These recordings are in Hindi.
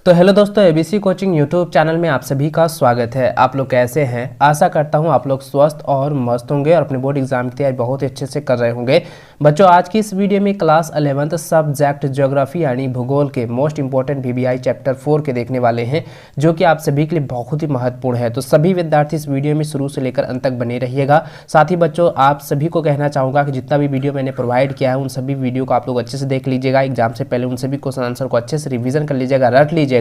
तो हेलो दोस्तों, एबीसी कोचिंग यूट्यूब चैनल में आप सभी का स्वागत है। आप लोग कैसे हैं? आशा करता हूं आप लोग स्वस्थ और मस्त होंगे और अपने बोर्ड एग्जाम की तैयारी बहुत ही अच्छे से कर रहे होंगे। बच्चों, आज की इस वीडियो में क्लास 11th सब्जेक्ट ज्योग्राफी यानी भूगोल के मोस्ट इंपॉर्टेंट वीबीआई चैप्टर 4 के देखने वाले हैं, जो कि आप सभी के लिए बहुत ही महत्वपूर्ण है। तो सभी विद्यार्थी इस वीडियो में शुरू से लेकर अंत तक बने रहिएगा। साथ ही बच्चों, आप सभी को कहना चाहूँगा कि जितना भी वीडियो मैंने प्रोवाइड किया है उन सभी वीडियो को आप लोग अच्छे से देख लीजिएगा। एग्जाम से पहले उन सभी क्वेश्चन आंसर को अच्छे से रिविजन कर लीजिएगा, रट लीजिएगा,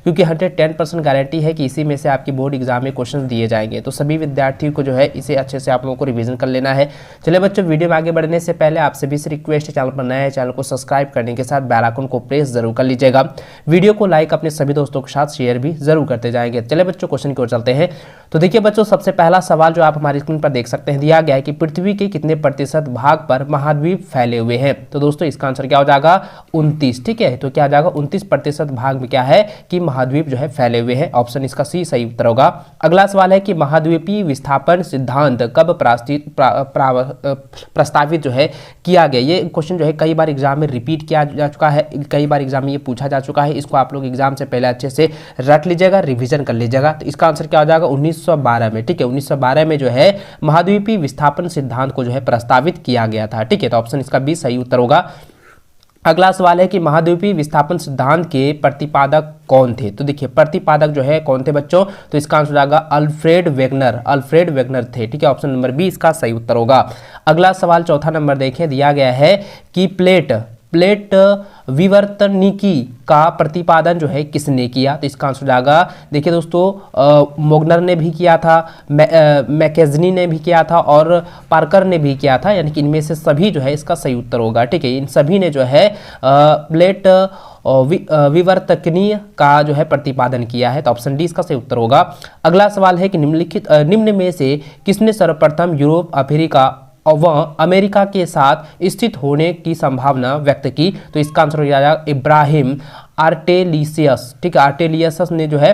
क्योंकि 110% गारंटी है कि इसी में से आपकी बोर्ड एग्जाम में क्वेश्चन दिए जाएंगे। तो सभी विद्यार्थियों को जो है इसे अच्छे से आप लोगों को रिवीजन कर लेना है। चलिए बच्चों, वीडियो में आगे बढ़ने से पहले आप सभी से रिक्वेस्ट है, चैनल पर नए हैं चैनल को सब्सक्राइब करने के साथ बेल आइकन को प्रेस जरूर कर लीजिएगा। वीडियो को लाइक अपने सभी दोस्तों के साथ शेयर भी जरूर करते जाएंगे। चलिए बच्चों, क्वेश्चन की ओर चलते हैं। तो देखिए बच्चों, सबसे पहला सवाल जो आप हमारी स्क्रीन पर देख सकते हैं, दिया गया है कि पृथ्वी के कितने प्रतिशत भाग पर महाद्वीप फैले हुए हैं। तो दोस्तों, इसका आंसर क्या हो जाएगा? 29। ठीक है, तो क्या आ जाएगा? 29% भाग में क्या है कि महाद्वीप जो है फैले हुए हैं। ऑप्शन इसका सी सही उत्तर होगा। अगला सवाल है कि महाद्वीपीय विस्थापन सिद्धांत कब प्रस्तावित जो है किया गया। ये क्वेश्चन जो है कई बार एग्जाम में रिपीट किया जा चुका है, कई बार एग्जाम में ये पूछा जा चुका है। इसको आप लोग एग्जाम से पहले अच्छे से रट लीजिएगा, रिवीजन कर लीजिएगा। तो इसका आंसर क्या हो जाएगा? 1912 में। ठीक है, 1912 में जो है महाद्वीपीय विस्थापन सिद्धांत को जो है प्रस्तावित किया गया था। ठीक है, तो ऑप्शन इसका बी सही उत्तर होगा। अगला सवाल है कि महाद्वीपीय विस्थापन सिद्धांत के प्रतिपादक कौन थे। तो देखिए, प्रतिपादक जो है कौन थे बच्चों? तो इसका आंसर जाएगा अल्फ्रेड वेगनर थे। ठीक है, ऑप्शन नंबर बी इसका सही उत्तर होगा। अगला सवाल चौथा नंबर देखें, दिया गया है कि प्लेट विवर्तनिकी का प्रतिपादन जो है किसने किया। तो इसका आंसर जाएगा, देखिए दोस्तों, मोगनर ने भी किया था, मैकेजनी ने भी किया था और पार्कर ने भी किया था, यानी कि इनमें से सभी जो है इसका सही उत्तर होगा। ठीक है, इन सभी ने जो है प्लेट विवर्तकनीय का जो है प्रतिपादन किया है। तो ऑप्शन डी इसका सही उत्तर होगा। अगला सवाल है कि निम्न में से किसने सर्वप्रथम यूरोप, अफ्रीका व अमेरिका के साथ स्थित होने की संभावना व्यक्त की। तो इसका आंसर हो जाएगा इब्राहिम आर्टेलियस। ठीक है, आर्टेलियस ने जो है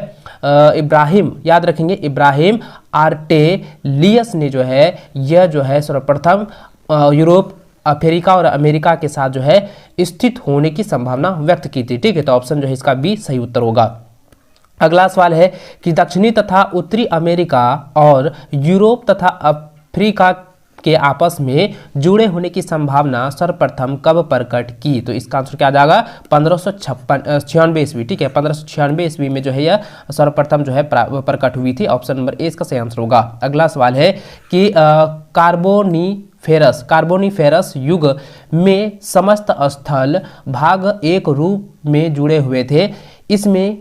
इब्राहिम, याद रखेंगे, इब्राहिम आर्टेलियस ने जो है यह जो है सर्वप्रथम यूरोप, अफ्रीका और अमेरिका के साथ जो है स्थित होने की संभावना व्यक्त की थी। ठीक है, तो ऑप्शन जो है इसका बी सही उत्तर होगा। अगला सवाल है कि दक्षिणी तथा उत्तरी अमेरिका और यूरोप तथा अफ्रीका के आपस में जुड़े होने की संभावना सर्वप्रथम कब प्रकट की। तो इसका आंसर क्या आ जाएगा? 1596 ईस्वी। ठीक है, 1596 ईस्वी में जो है यह सर्वप्रथम जो है प्रकट हुई थी। ऑप्शन नंबर ए इसका सही आंसर होगा। अगला सवाल है कि कार्बोनीफेरस युग में समस्त स्थल भाग एक रूप में जुड़े हुए थे। इसमें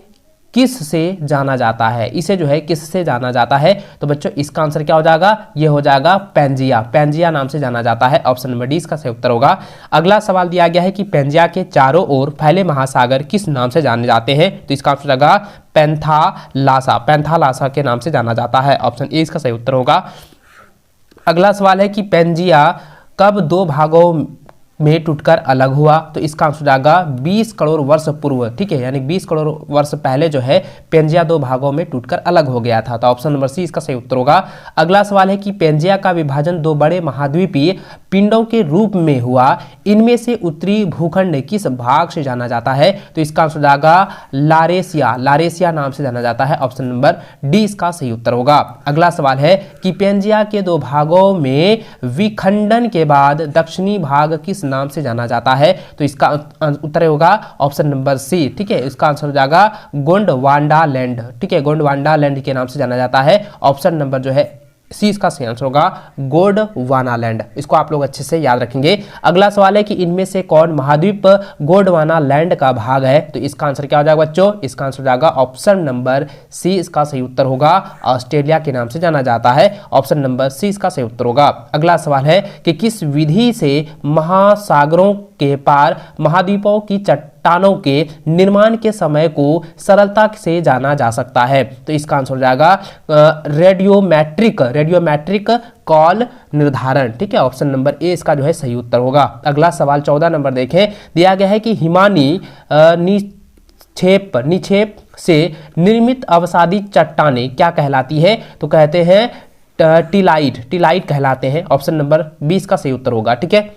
किस से जाना जाता है? इसे जो है किस से जाना जाता है? तो बच्चों, इसका आंसर क्या हो जाएगा? ये हो जाएगा पेंजिया नाम से जाना जाता है। ऑप्शन नंबर डी इसका सही उत्तर होगा। अगला सवाल दिया गया है कि पेंजिया के चारों ओर फैले महासागर किस नाम से जाने जाते हैं। तो इसका आंसर जाएगा पैंथालासा के नाम से जाना जाता है। ऑप्शन ए इसका सही उत्तर होगा। अगला सवाल है कि पेंजिया कब दो भागों में टूटकर अलग हुआ। तो इसका आंसर जाएगा 20 करोड़ वर्ष पूर्व। ठीक है, यानी 20 करोड़ वर्ष पहले जो है पेंजिया दो भागों में टूटकर अलग हो गया था। तो ऑप्शन नंबर सी इसका सही उत्तर होगा। अगला सवाल है कि पेंजिया का विभाजन दो बड़े महाद्वीपीय पिंडों के रूप में हुआ। इनमें से उत्तरी भूखंड किस भाग से जाना जाता है। तो इसका आंसर जाएगा लारेसिया नाम से जाना जाता है। ऑप्शन नंबर डी इसका सही उत्तर होगा। अगला सवाल है कि पेंजिया के दो भागों में विखंडन के बाद दक्षिणी भाग किस नाम से जाना जाता है। तो इसका उत्तर होगा ऑप्शन नंबर सी। ठीक है, इसका आंसर हो जाएगा गोंडवाना लैंड। ठीक है, गोंडवाना लैंड के नाम से जाना जाता है। ऑप्शन नंबर जो है सी इसका सही आंसर होगा गोंडवाना लैंड। इसको आप लोग अच्छे से याद रखेंगे। अगला सवाल है कि इनमें से कौन महाद्वीप गोंडवाना लैंड का भाग है। तो इसका आंसर क्या हो जाएगा बच्चों? इसका आंसर हो जाएगा ऑप्शन नंबर सी इसका सही उत्तर होगा। ऑस्ट्रेलिया के नाम से जाना जाता है। ऑप्शन नंबर सी इसका सही उत्तर होगा। अगला सवाल है कि किस विधि से महासागरों के पार महाद्वीपों की चट्टानों के निर्माण के समय को सरलता से जाना जा सकता है। तो इसका आंसर हो जाएगा रेडियोमेट्रिक कॉल निर्धारण। ठीक है, ऑप्शन नंबर ए इसका जो है सही उत्तर होगा। अगला सवाल 14 नंबर देखें, दिया गया है कि हिमानी निक्षेप से निर्मित अवसादी चट्टानें क्या कहलाती है। तो कहते हैं टिलाइट कहलाते हैं। ऑप्शन नंबर 20 का सही उत्तर होगा। ठीक है,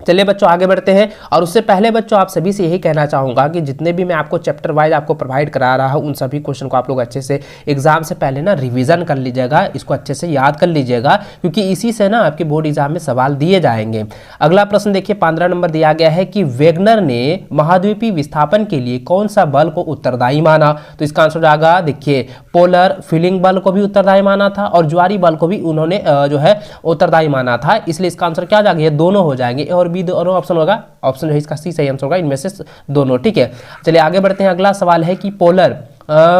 चलिए बच्चों आगे बढ़ते हैं। और उससे पहले बच्चों आप सभी से यही कहना चाहूँगा कि जितने भी मैं आपको चैप्टर वाइज आपको प्रोवाइड करा रहा हूँ उन सभी क्वेश्चन को आप लोग अच्छे से एग्जाम से पहले ना रिवीजन कर लीजिएगा, इसको अच्छे से याद कर लीजिएगा, क्योंकि इसी से ना आपके बोर्ड एग्जाम में सवाल दिए जाएंगे। अगला प्रश्न देखिए 15 नंबर दिया गया है कि वेगनर ने महाद्वीपीय विस्थापन के लिए कौन सा बल को उत्तरदायी माना। तो इसका आंसर जाएगा देखिए पोलर फिलिंग बल को भी उत्तरदायी माना था और ज्वारीय बल को भी उन्होंने जो है उत्तरदायी माना था, इसलिए इसका आंसर क्या जाएगा, ये दोनों हो जाएंगे, ए और बी दोनों ऑप्शन होगा, ऑप्शन जो है इसका सी सही आंसर होगा, इनमें से दोनों। ठीक है, चलिए आगे बढ़ते हैं। अगला सवाल है कि पोलर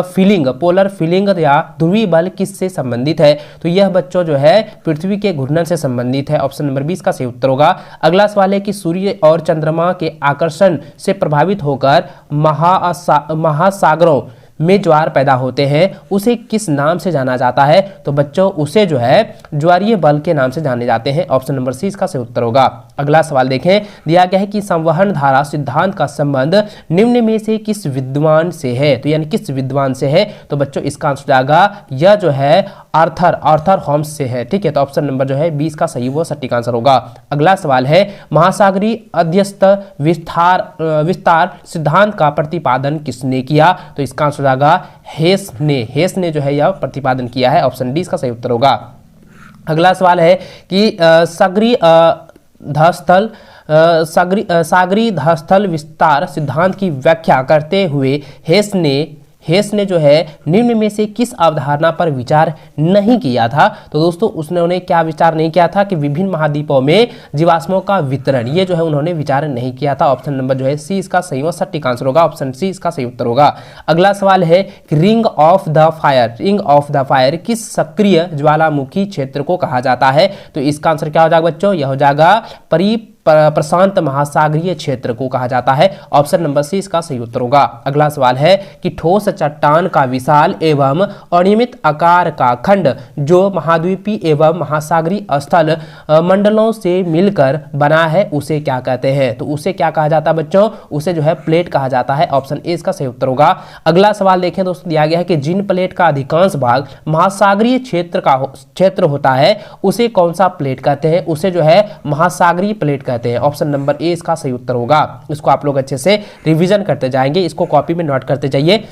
फीलिंग या ध्रुवीय बल किससे संबंधित है। तो यह बच्चों जो है पृथ्वी के घूर्णन से संबंधित है, ऑप्शन नंबर 20 का सही उत्तर होगा। अगला सवाल है कि सूर्य और चंद्रमा के आकर्षण से प्रभावित होकर महासागरों में ज्वार पैदा होते हैं, उसे किस नाम से जाना जाता है। तो बच्चों उसे जो है ज्वारीय बल के नाम से जाने जाते हैं, ऑप्शन नंबर सी इसका सही उत्तर होगा। अगला सवाल देखें, दिया गया है कि संवहन धारा सिद्धांत का संबंध निम्न में से किस विद्वान से है। तो यानी किस विद्वान से है, तो बच्चों इसका आंसर जाएगा यह जो है आर्थर होम्स से है। ठीक है, तो ऑप्शन नंबर जो है 20 का सही वो सटीक आंसर होगा। अगला सवाल है महासागरीय अध्यस्थ विस्तार सिद्धांत का प्रतिपादन किसने किया। तो इसका आंसर जाएगा हेस ने जो है यह प्रतिपादन किया है, ऑप्शन डी इसका सही उत्तर होगा। अगला सवाल है कि सागरीय धस्थल विस्तार सिद्धांत की व्याख्या करते हुए हेस ने जो है निम्न में से किस अवधारणा पर विचार नहीं किया था। तो दोस्तों उन्होंने क्या विचार नहीं किया था कि विभिन्न महाद्वीपों में जीवाश्मों का वितरण, ये जो है उन्होंने विचार नहीं किया था, ऑप्शन नंबर जो है सी इसका सही और सटीक आंसर होगा, ऑप्शन सी इसका सही उत्तर होगा। अगला सवाल है कि रिंग ऑफ द फायर किस सक्रिय ज्वालामुखी क्षेत्र को कहा जाता है। तो इसका आंसर क्या हो जाएगा बच्चों, यह हो जाएगा प्रशांत महासागरीय क्षेत्र को कहा जाता है, ऑप्शन नंबर सी इसका सही उत्तर होगा। अगला सवाल है कि ठोस चट्टान का विशाल एवं अनियमित आकार का खंड जो महाद्वीपीय एवं महासागरीय स्थल मंडलों से मिलकर बना है उसे क्या कहते हैं। तो उसे क्या कहा जाता है बच्चों, उसे जो है प्लेट कहा जाता है, ऑप्शन ए इसका सही उत्तर होगा। अगला सवाल देखें दोस्तों, दिया गया है कि जिन प्लेट का अधिकांश भाग महासागरीय क्षेत्र होता है उसे कौन सा प्लेट कहते हैं। उसे जो है महासागरीय प्लेट कहते हैं, ऑप्शन नंबर ए इसका सही उत्तर होगा। इसको आप लोग अच्छे से रिवीजन करते जाएंगे, इसको कॉपी में नोट करते जाइए।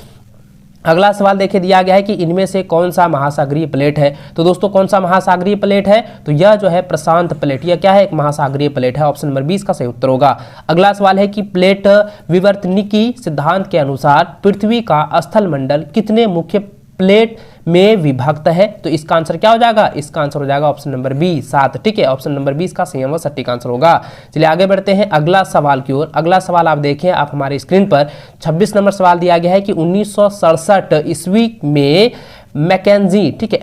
अगला सवाल देखिए, दिया गया है कि इनमें से कौन सा महासागरीय प्लेट है। तो दोस्तों कौन सा महासागरीय प्लेट है, तो यह जो है प्रशांत प्लेट, यह क्या है, एक महासागरीय प्लेट है, ऑप्शन नंबर 20 का सही उत्तर होगा। अगला सवाल है कि प्लेट विवर्तनिकी सिद्धांत के अनुसार पृथ्वी का स्थल मंडल कितने मुख्य प्लेट में विभक्त है। तो इसका आंसर क्या हो जाएगा, इसका आंसर हो जाएगा ऑप्शन नंबर बी 7। ठीक है, ऑप्शन नंबर 20 का सही और सटीक आंसर होगा। चलिए आगे बढ़ते हैं अगला सवाल की ओर। अगला सवाल आप देखें, आप हमारे स्क्रीन पर 26 नंबर सवाल दिया गया है कि 1967 ईस्वी में मैकेंजी, ठीक है,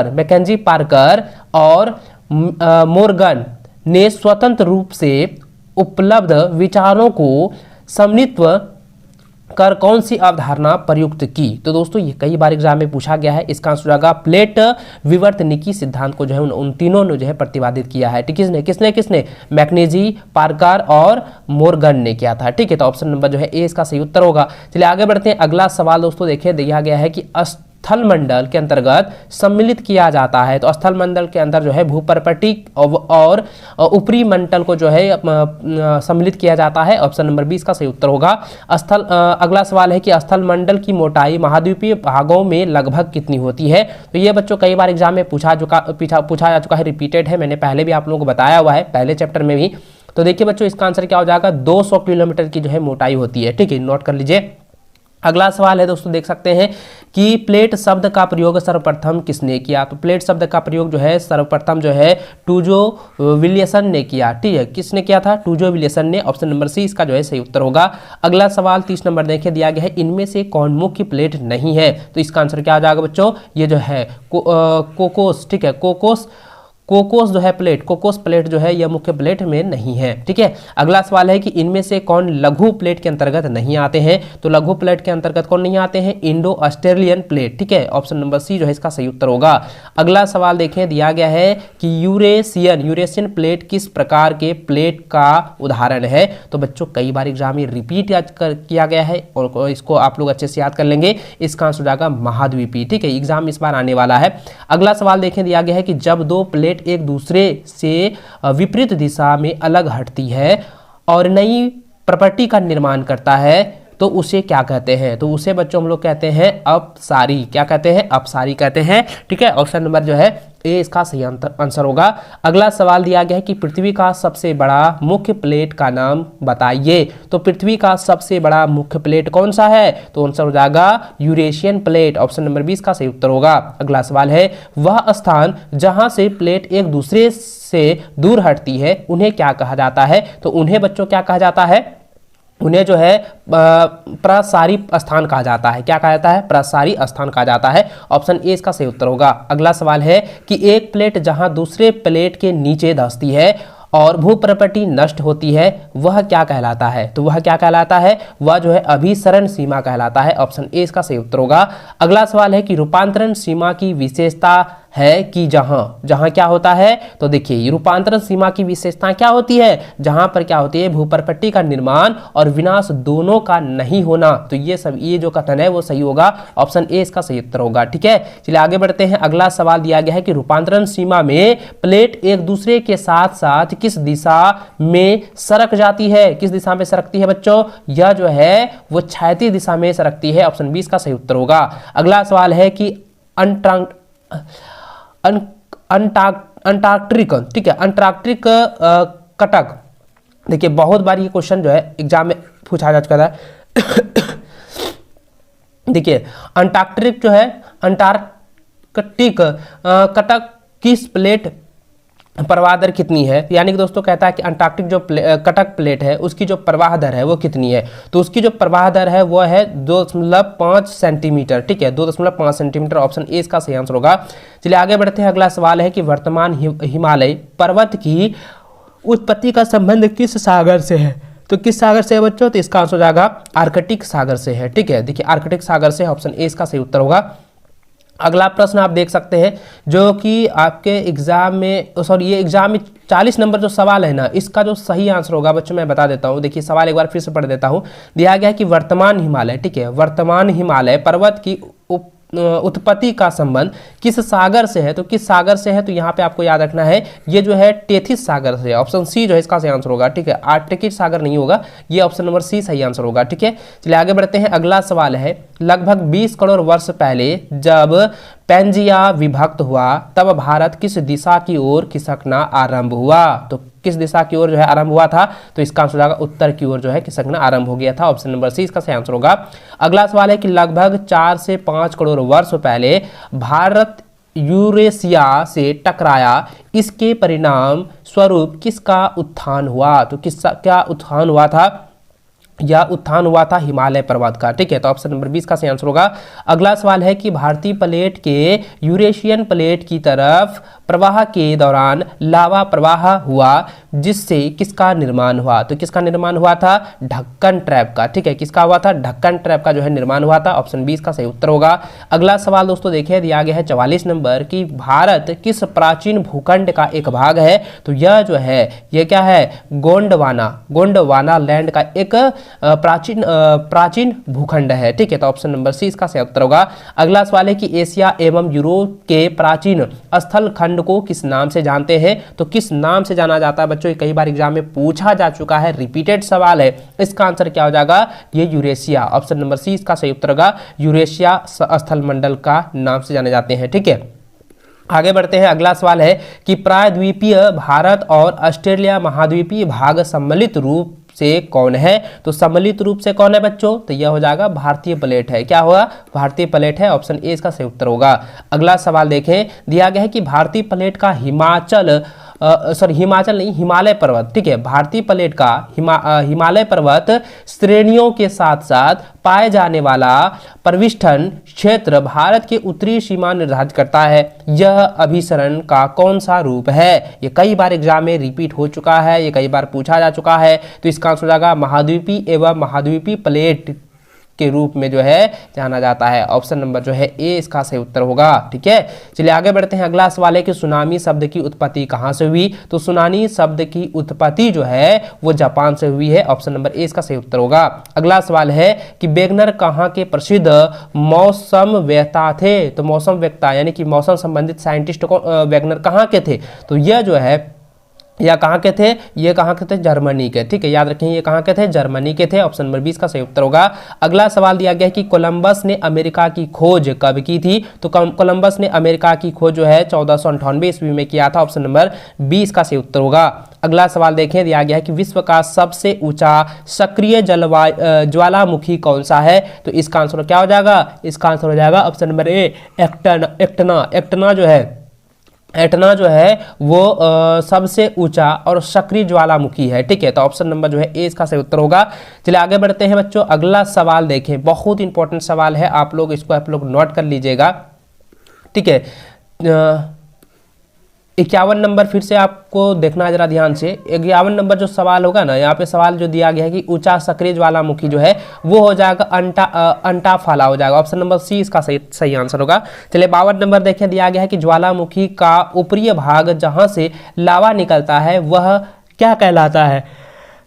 मैकेंजी पार्कर और मोर्गन ने स्वतंत्र रूप से उपलब्ध विचारों को समन्वित कर कौन सी अवधारणा प्रयुक्त की। तो दोस्तों ये कई बार एग्जाम में पूछा गया है, इसका आंसर होगा प्लेट विवर्तनिकी सिद्धांत को जो है उन तीनों ने जो है प्रतिपादित किया है। किसने मैकेंजी, पार्कर और मोर्गन ने किया था। ठीक है, तो ऑप्शन नंबर जो है ए इसका सही उत्तर होगा। चलिए आगे बढ़ते हैं। अगला सवाल दोस्तों देखिए, दिया गया है कि स्थल मंडल के अंतर्गत सम्मिलित किया जाता है। तो स्थल मंडल के अंदर जो है भूपर्पटी और ऊपरी मंडल को जो है सम्मिलित किया जाता है, ऑप्शन नंबर 20 का सही उत्तर होगा। अगला सवाल है कि स्थल मंडल की मोटाई महाद्वीपीय भागों में लगभग कितनी होती है। तो ये बच्चों कई बार एग्जाम में पूछा जा चुका है, रिपीटेड है, मैंने पहले भी आप लोगों को बताया हुआ है पहले चैप्टर में भी। तो देखिए बच्चों इसका आंसर क्या हो जाएगा, 200 किलोमीटर की जो है मोटाई होती है। ठीक है, नोट कर लीजिए। अगला सवाल है दोस्तों, देख सकते हैं कि प्लेट शब्द का प्रयोग सर्वप्रथम किसने किया। तो प्लेट शब्द का प्रयोग जो है सर्वप्रथम जो है टूजो विलियसन ने किया। ठीक है, किसने किया था, टूजो विलियसन ने, ऑप्शन नंबर सी इसका जो है सही उत्तर होगा। अगला सवाल 30 नंबर देखिए, दिया गया है इनमें से कौन मुख्य प्लेट नहीं है। तो इसका आंसर क्या हो जाएगा बच्चों, ये जो है कोकोस। ठीक है, कोकोस जो है कोकोस प्लेट जो है यह मुख्य प्लेट में नहीं है। ठीक है, अगला सवाल है कि इनमें से कौन लघु प्लेट के अंतर्गत नहीं आते हैं। तो लघु प्लेट के अंतर्गत कौन नहीं आते हैं, इंडो ऑस्ट्रेलियन प्लेट। ठीक है, ऑप्शन नंबर सी जो है इसका सही उत्तर होगा। अगला सवाल देखें, दिया गया है कि यूरेशियन प्लेट किस प्रकार के प्लेट का उदाहरण है। तो बच्चों कई बार एग्जाम में रिपीट किया गया है और इसको आप लोग अच्छे से याद कर लेंगे। इसका आंसर जाएगा महाद्वीपीय। ठीक है, एग्जाम इस बार आने वाला है। अगला सवाल देखें, दिया गया है कि जब दो प्लेट प्लेट एक दूसरे से विपरीत दिशा में अलग हटती है और नई प्रॉपर्टी का निर्माण करता है तो उसे क्या कहते हैं? तो उसे बच्चों हम लोग कहते हैं अपसारी। क्या कहते हैं? अपसारी कहते हैं। ठीक है, ऑप्शन नंबर जो है ए इसका सही आंसर होगा। अगला सवाल दिया गया है कि पृथ्वी का सबसे बड़ा मुख्य प्लेट का नाम बताइए। तो पृथ्वी का सबसे बड़ा मुख्य प्लेट कौन सा है? तो आंसर हो जाएगा यूरेशियन प्लेट। ऑप्शन नंबर 20 का सही उत्तर होगा। अगला सवाल है वह स्थान जहां से प्लेट एक दूसरे से दूर हटती है उन्हें क्या कहा जाता है? तो उन्हें बच्चों क्या कहा जाता है? उन्हें जो है प्रसारी स्थान कहा जाता है। क्या कहा जाता है? प्रसारी स्थान कहा जाता है। ऑप्शन ए इसका सही उत्तर होगा। अगला सवाल है कि एक प्लेट जहां दूसरे प्लेट के नीचे धंसती है और भूप्रॉपर्टी नष्ट होती है वह क्या कहलाता है? तो वह क्या कहलाता है? वह जो है अभिसरण सीमा कहलाता है। ऑप्शन ए इसका सही उत्तर होगा। अगला सवाल है कि रूपांतरण सीमा की विशेषता है कि जहां क्या होता है? तो देखिए रूपांतरण सीमा की विशेषता क्या होती है? जहां पर क्या होती है? भूप्रॉपर्टी का निर्माण और विनाश दोनों का नहीं होना। तो ये जो कथन है वो सही होगा। ऑप्शन ए इसका सही उत्तर होगा। ठीक है, चलिए आगे बढ़ते हैं। अगला सवाल दिया गया है कि रूपांतरण सीमा में प्लेट एक दूसरे के साथ साथ किस दिशा में सरक जाती है? किस दिशा में सरकती है बच्चों? यह जो है वो क्षैतिज दिशा में सरकती है। ऑप्शन 20 का सही उत्तर होगा। अगला सवाल है कि अंटार्कटिक, ठीक है, अंटार्कटिक कटक। देखिए बहुत बार ये क्वेश्चन जो है एग्जाम में पूछा जा चुका था। देखिए अंटार्कटिक जो है, अंटार्कटिक कटक किस प्लेट प्रवाह दर कितनी है? यानी कि दोस्तों कहता है कि अंटार्कटिक जो कटक प्लेट है उसकी जो प्रवाह दर है वो कितनी है? तो उसकी जो प्रवाह दर है वो है 2.5 सेंटीमीटर। ठीक है, 2.5 सेंटीमीटर। ऑप्शन ए इसका सही आंसर होगा। चलिए आगे बढ़ते हैं। अगला सवाल है कि वर्तमान हिमालय पर्वत की उत्पत्ति का संबंध किस सागर से है? तो किस सागर से है बच्चों? तो इसका आंसर हो जाएगा आर्कटिक सागर से है। ठीक है, देखिए आर्कटिक सागर से। ऑप्शन ए इसका सही उत्तर होगा। अगला प्रश्न आप देख सकते हैं जो कि आपके एग्जाम में, सॉरी ये एग्जाम में 40 नंबर जो सवाल है ना, इसका जो सही आंसर होगा बच्चों मैं बता देता हूँ। देखिए सवाल एक बार फिर से पढ़ देता हूँ। दिया गया है कि वर्तमान हिमालय, ठीक है, वर्तमान हिमालय पर्वत की उत्पत्ति का संबंध किस सागर से है? तो किस सागर से है? तो यहाँ पे आपको याद रखना है ये जो है टेथिस सागर से है। ऑप्शन सी जो है इसका सही आंसर होगा। ठीक है, आर्कटिक सागर नहीं होगा, ये ऑप्शन नंबर सी सही आंसर होगा। ठीक है, चलिए आगे बढ़ते हैं। अगला सवाल है लगभग 20 करोड़ वर्ष पहले जब पैंजिया विभक्त हुआ तब भारत किस दिशा की ओर खिसकना आरंभ हुआ? तो किस दिशा की ओर जो है आरंभ हुआ था? तो इसका आंसर होगा उत्तर की ओर जो है खिसकना आरंभ हो गया था। ऑप्शन नंबर सी इसका सही आंसर होगा। अगला सवाल है कि लगभग 4 से 5 करोड़ वर्ष पहले भारत यूरेशिया से टकराया, इसके परिणाम स्वरूप किसका उत्थान हुआ? तो किसका क्या उत्थान हुआ था? यह उत्थान हुआ था हिमालय पर्वत का। ठीक है, तो ऑप्शन नंबर 20 का सही आंसर होगा। अगला सवाल है कि भारतीय प्लेट के यूरेशियन प्लेट की तरफ प्रवाह के दौरान लावा प्रवाह हुआ जिससे किसका निर्माण हुआ? तो किसका निर्माण हुआ था? ढक्कन ट्रैप का। ठीक है, किसका हुआ था? ढक्कन ट्रैप का जो है निर्माण हुआ था। ऑप्शन 20 का सही उत्तर होगा। अगला सवाल दोस्तों देखिए दिया गया है 44 नंबर कि भारत किस प्राचीन भूखंड का एक भाग है? तो यह जो है यह क्या है? गोंडवाना लैंड का एक प्राचीन भूखंड है। ठीक है, तो ऑप्शन नंबर सी इसका सही उत्तर होगा। अगला सवाल है कि एशिया एवं यूरोप के प्राचीन स्थल खंड को किस नाम से जानते हैं? तो किस नाम से जाना जाता है बच्चों? कई बार एग्जाम में पूछा जा चुका है, रिपीटेड सवाल है। इसका आंसर क्या हो जाएगा? ये यूरेशिया। ऑप्शन नंबर सी इसका सही उत्तर होगा। यूरेशिया स्थल मंडल का नाम से जाने जाते हैं। ठीक है, आगे बढ़ते हैं। अगला सवाल है कि प्रायद्वीपीय भारत और ऑस्ट्रेलिया महाद्वीपीय भाग सम्मिलित रूप से कौन है? तो सम्मिलित रूप से कौन है बच्चों? तो यह हो जाएगा भारतीय प्लेट है। क्या होगा? भारतीय प्लेट है। ऑप्शन ए इसका सही उत्तर होगा। अगला सवाल देखें, दिया गया है कि भारतीय प्लेट का हिमाचल नहीं, हिमालय पर्वत, ठीक है, भारतीय प्लेट का हिमालय पर्वत श्रेणियों के साथ साथ पाए जाने वाला परिवेष्टन क्षेत्र भारत के उत्तरी सीमा निर्धारित करता है। यह अभिसरण का कौन सा रूप है? ये कई बार एग्जाम में रिपीट हो चुका है, ये कई बार पूछा जा चुका है। तो इसका आंसर हो जाएगा महाद्वीपीय एवं महाद्वीपीय प्लेट के रूप में जो है जाना जाता है। ऑप्शन नंबर जो है ए इसका सही उत्तर होगा। ठीक है, चलिए आगे बढ़ते हैं। अगला सवाल है कि सुनामी शब्द की उत्पत्ति कहां से हुई? तो सुनामी शब्द की उत्पत्ति जो है वो जापान से हुई है। ऑप्शन नंबर ए इसका सही उत्तर होगा। अगला सवाल है कि वेगनर कहां के प्रसिद्ध मौसम वेत्ता थे? तो मौसम वेत्ता यानी कि मौसम संबंधित साइंटिस्ट को वेगनर कहां के थे? तो यह जो है या कहाँ के थे? ये कहाँ के थे? जर्मनी के। ठीक है, याद रखें ये कहाँ के थे? जर्मनी के थे। ऑप्शन नंबर 20 का सही उत्तर होगा। अगला सवाल दिया गया है कि कोलंबस ने अमेरिका की खोज कब की थी? तो कोलंबस ने अमेरिका की खोज जो है 1498 ईस्वी में किया था। ऑप्शन नंबर 20 का सही उत्तर होगा। अगला सवाल देखें, दिया गया है कि विश्व का सबसे ऊंचा सक्रिय ज्वालामुखी कौन सा है? तो इसका आंसर क्या हो जाएगा? इसका आंसर हो जाएगा ऑप्शन नंबर ए एटना जो है वो सबसे ऊंचा और सक्रिय ज्वालामुखी है। ठीक है, तो ऑप्शन नंबर जो है ए इसका सही उत्तर होगा। चलिए आगे बढ़ते हैं बच्चों। अगला सवाल देखें, बहुत इंपॉर्टेंट सवाल है, आप लोग इसको नोट कर लीजिएगा। ठीक है, 51 नंबर फिर से आपको देखना है जरा ध्यान से। 51 नंबर जो सवाल होगा ना, यहाँ पे सवाल जो दिया गया है कि ऊंचा सक्रिय ज्वालामुखी जो है वो हो जाएगा अंटाफाला हो जाएगा। ऑप्शन नंबर सी इसका सही आंसर होगा। चलिए 52 नंबर देखें, दिया गया है कि ज्वालामुखी का ऊपरी भाग जहां से लावा निकलता है वह क्या कहलाता है?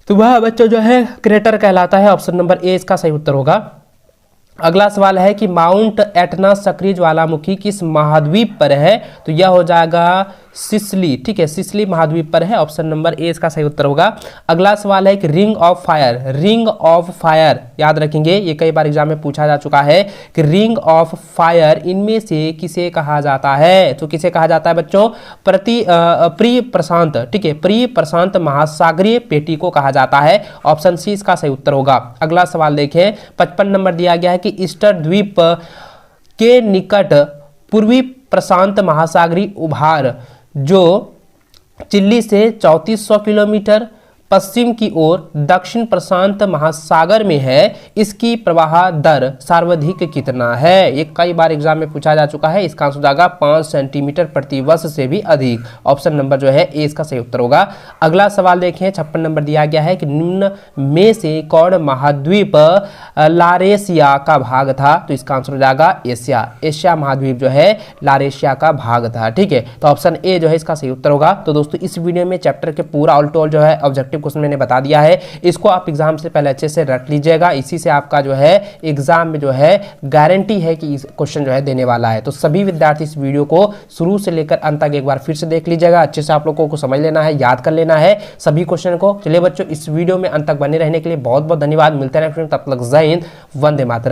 तो वह बच्चों जो है क्रेटर कहलाता है। ऑप्शन नंबर ए इसका सही उत्तर होगा। अगला सवाल है कि माउंट एटना सक्रिय ज्वालामुखी किस महाद्वीप पर है? तो यह हो जाएगा सिसिली। ठीक है, सिसिली महाद्वीप पर है। ऑप्शन नंबर ए इसका सही उत्तर होगा। अगला सवाल है कि रिंग ऑफ फायर याद रखेंगे, ये कई बार एग्जाम में पूछा जा चुका है कि रिंग ऑफ फायर इनमें से किसे कहा जाता है? तो किसे कहा जाता है बच्चों? प्री प्रशांत। ठीक है, प्री प्रशांत महासागरीय पेटी को कहा जाता है। ऑप्शन सी इसका सही उत्तर होगा। अगला सवाल देखें, 55 नंबर दिया गया है कि ईस्टर द्वीप के निकट पूर्वी प्रशांत महासागरीय उभार जो चिली से 3400 किलोमीटर पश्चिम की ओर दक्षिण प्रशांत महासागर में है, इसकी प्रवाह दर सर्वाधिक कितना है? ये कई बार एग्जाम में पूछा जा चुका है। इसका आंसर हो जाएगा 5 सेंटीमीटर प्रति वर्ष से भी अधिक। ऑप्शन नंबर जो है ए इसका सही उत्तर होगा। अगला सवाल देखें, 56 नंबर दिया गया है कि निम्न में से कौन महाद्वीप लारेशिया का भाग था? तो इसका आंसर हो जाएगा एशिया महाद्वीप जो है लारेशिया का भाग था। ठीक है, तो ऑप्शन ए जो है इसका सही उत्तर होगा। तो दोस्तों इस वीडियो में चैप्टर के पूरा ऑल टोल जो है ऑब्जेक्टिव क्वेश्चन मैंने बता दिया है, इसको आप एग्जाम से पहले अच्छे से रट लीजिएगा। इसी से आपका जो है एग्जाम में जो है गारंटी है कि इस क्वेश्चन जो है देने वाला है। तो सभी विद्यार्थी इस वीडियो को शुरू से लेकर अंत तक एक बार फिर से देख लीजिएगा। अच्छे से आप लोगों को समझ लेना है, याद कर लेना है सभी क्वेश्चन को। चलिए बच्चों, इस वीडियो में अंत तक बने रहने के लिए बहुत बहुत धन्यवाद। मिलते हैं, तब तक जय हिंद, वंदे मातरम।